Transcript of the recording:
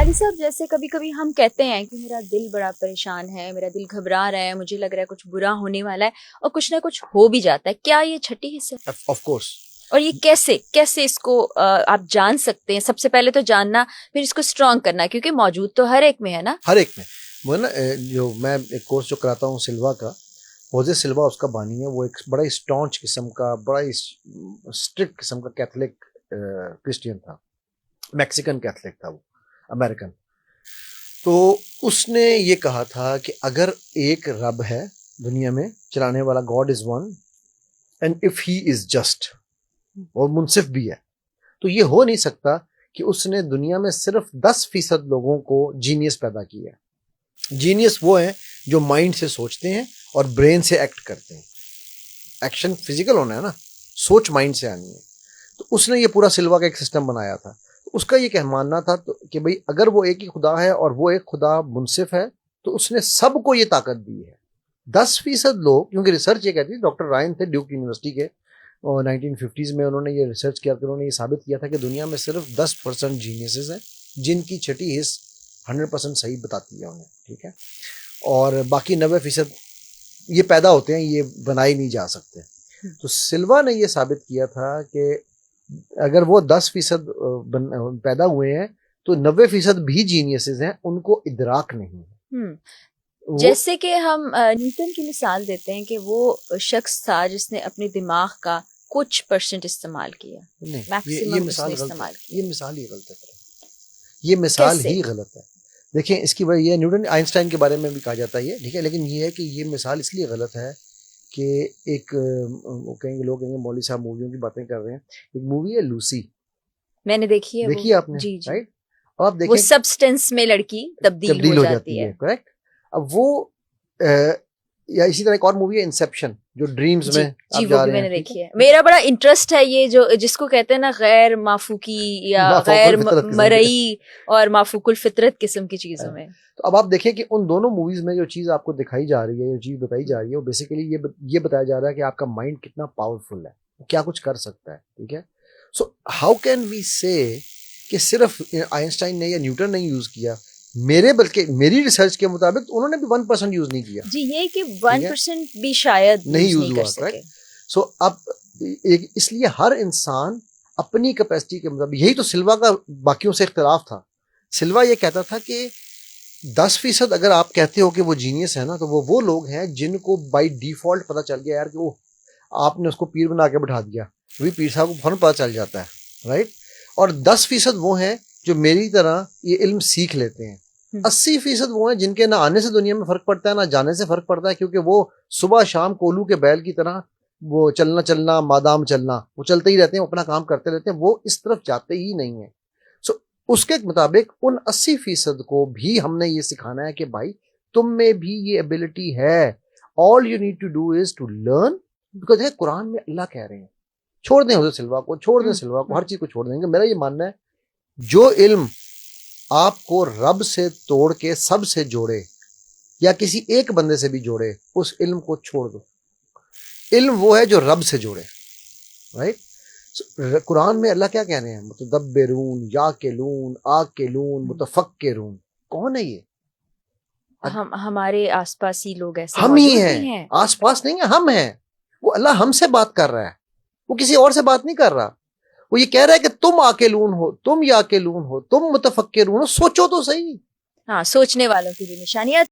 قاری صاحب جیسے کبھی کبھی ہم کہتے ہیں کہ میرا دل بڑا پریشان ہے، میرا دل گھبرا رہا ہے، مجھے لگ رہا ہے کچھ برا ہونے والا ہے، اور کچھ نہ کچھ ہو بھی جاتا ہے. کیا یہ چھٹی حصہ آف کورس. اور یہ کیسے اس کو آپ جان سکتے ہیں؟ سب سے پہلے تو جاننا، پھر اس کو اسٹرانگ کرنا، کیونکہ موجود تو ہر ایک میں ہے نا. ہر ایک میں وہ نا جو میں ایک کورس جو کراتا ہوں سلوا کا، ہوزے سلوا اس کا بانی ہے. وہ ایک بڑا ہی اسٹانچ قسم کا، بڑا ہی اسٹرکٹ قسم کا کیتھولک کرسچین تھا، میکسیکن کیتھولک تھا وہ، امریکن. تو اس نے یہ کہا تھا کہ اگر ایک رب ہے دنیا میں چلانے والا، God is one, and if he is just, اور منصف بھی ہے، تو یہ ہو نہیں سکتا کہ اس نے دنیا میں صرف 10% لوگوں کو جینیس پیدا کیا ہے. جینیس وہ ہیں جو مائنڈ سے سوچتے ہیں اور برین سے ایکٹ کرتے ہیں. ایکشن فزیکل ہونا ہے نا، سوچ مائنڈ سے آنی ہے. تو اس نے یہ پورا سلوا کا ایک سسٹم بنایا تھا. اس کا یہ ماننا تھا کہ بھئی اگر وہ ایک ہی خدا ہے اور وہ ایک خدا منصف ہے، تو اس نے سب کو یہ طاقت دی ہے. 10% لوگ، کیونکہ ریسرچ یہ کہتی ہے، ڈاکٹر رائن تھے ڈیوک یونیورسٹی کے، اور 1950s میں انہوں نے یہ ریسرچ کیا کہ انہوں نے یہ ثابت کیا تھا کہ دنیا میں صرف 10% جینیسز ہیں جن کی چھٹی حص 100% صحیح بتاتی ہے انہیں، ٹھیک ہے، اور باقی 90% یہ پیدا ہوتے ہیں، یہ بنائے نہیں جا سکتے. تو سلوا نے یہ ثابت کیا تھا کہ اگر وہ 10% پیدا ہوئے ہیں تو 90% بھی جینیسز ہیں، ان کو ادراک نہیں ہے. جیسے کہ ہم نیوٹن کی مثال دیتے ہیں کہ وہ شخص تھا جس نے اپنے دماغ کا کچھ % استعمال کیا. یہ مثال غلط ہے. یہ مثال ہی غلط ہے. یہ مثال ہی غلط ہے. دیکھیں اس کی وجہ یہ نیوٹن، آئنسٹائن کے بارے میں بھی کہا جاتا ہے، ٹھیک ہے، لیکن یہ ہے کہ یہ مثال اس لیے غلط ہے کہ ایک وہ کہیں گے، لوگ کہیں گے مولوی صاحب موویوں کی باتیں کر رہے ہیں. ایک مووی ہے لوسی، میں نے دیکھی ہے. دیکھی آپ نے؟ جی جی. رائٹ. اور آپ دیکھیں وہ سبسٹنس میں لڑکی تبدیل ہو جاتی ہے. کریکٹ. اب وہ یا اسی طرح ایک اور مووی ہے انسیپشن، جو ڈریمز میں جی وہ بھی میں نے دیکھی ہے. میرا بڑا انٹرسٹ ہے یہ جو جس کو کہتے ہیں نا غیر مافوقی یا غیر مرئی اور مافوق الفطرت قسم کی چیزوں میں. تو اب آپ دیکھیں کہ ان دونوں موویز میں جو چیز آپ کو دکھائی جا رہی ہے، جو چیز بتائی جا رہی ہے، وہ بیسیکلی یہ بتایا جا رہا ہے کہ آپ کا مائنڈ کتنا پاورفل ہے، کیا کچھ کر سکتا ہے، ٹھیک ہے. سو ہاؤ کین وی سے کہ صرف آئنسٹائن نے یا نیوٹن نے یوز کیا، بلکہ میری ریسرچ کے مطابق انہوں نے بھی 1% یوز نہیں کیا. جی یہ کہ 1% بھی شاید نہیں یوز ہوا. سو اب اس لیے ہر انسان اپنی کیپیسٹی کے مطابق، یہی تو سلوا کا باقیوں سے اختلاف تھا. سلوا یہ کہتا تھا کہ 10% اگر آپ کہتے ہو کہ وہ جینیس ہے نا، تو وہ لوگ ہیں جن کو بائی ڈیفالٹ پتہ چل گیا یار کہ وہ آپ نے اس کو پیر بنا کے بٹھا دیا، وہی پیر صاحب کو فوراً پتہ چل جاتا ہے، رائٹ. اور 10% وہ ہیں جو میری طرح یہ علم سیکھ لیتے ہیں. 80% وہ ہیں جن کے نہ آنے سے دنیا میں فرق پڑتا ہے، نہ جانے سے فرق پڑتا ہے، کیونکہ وہ صبح شام کولو کے بیل کی طرح وہ چلنا مادام چلنا، وہ چلتے ہی رہتے ہیں، اپنا کام کرتے رہتے ہیں، وہ اس طرف جاتے ہی نہیں ہیں. سو اس کے مطابق ان 80% کو بھی ہم نے یہ سکھانا ہے کہ بھائی تم میں بھی یہ ایبلٹی ہے. All you need to do is to learn. Because قرآن میں اللہ کہہ رہے ہیں چھوڑ دیں حضرت سلوا کو، چھوڑ دیں سلوا کو، ہر چیز کو چھوڑ دیں گے. میرا یہ ماننا ہے جو علم آپ کو رب سے توڑ کے سب سے جوڑے یا کسی ایک بندے سے بھی جوڑے، اس علم کو چھوڑ دو. علم وہ ہے جو رب سے جوڑے، رائٹ. قرآن میں اللہ کیا کہہ رہے ہیں؟ متدبرون، یاقلون، عاقلون، متفکرون. کون ہے یہ؟ ہمارے آس پاس ہی لوگ ایسے ہم ہی ہیں. آس پاس نہیں ہیں، ہم ہیں. وہ اللہ ہم سے بات کر رہا ہے، وہ کسی اور سے بات نہیں کر رہا. وہ یہ کہہ رہا ہے کہ تم عاقلون ہو، تم یاقلون ہو، تم متفکرون ہو. سوچو تو صحیح. ہاں، سوچنے والوں کی بھی نشانیاں.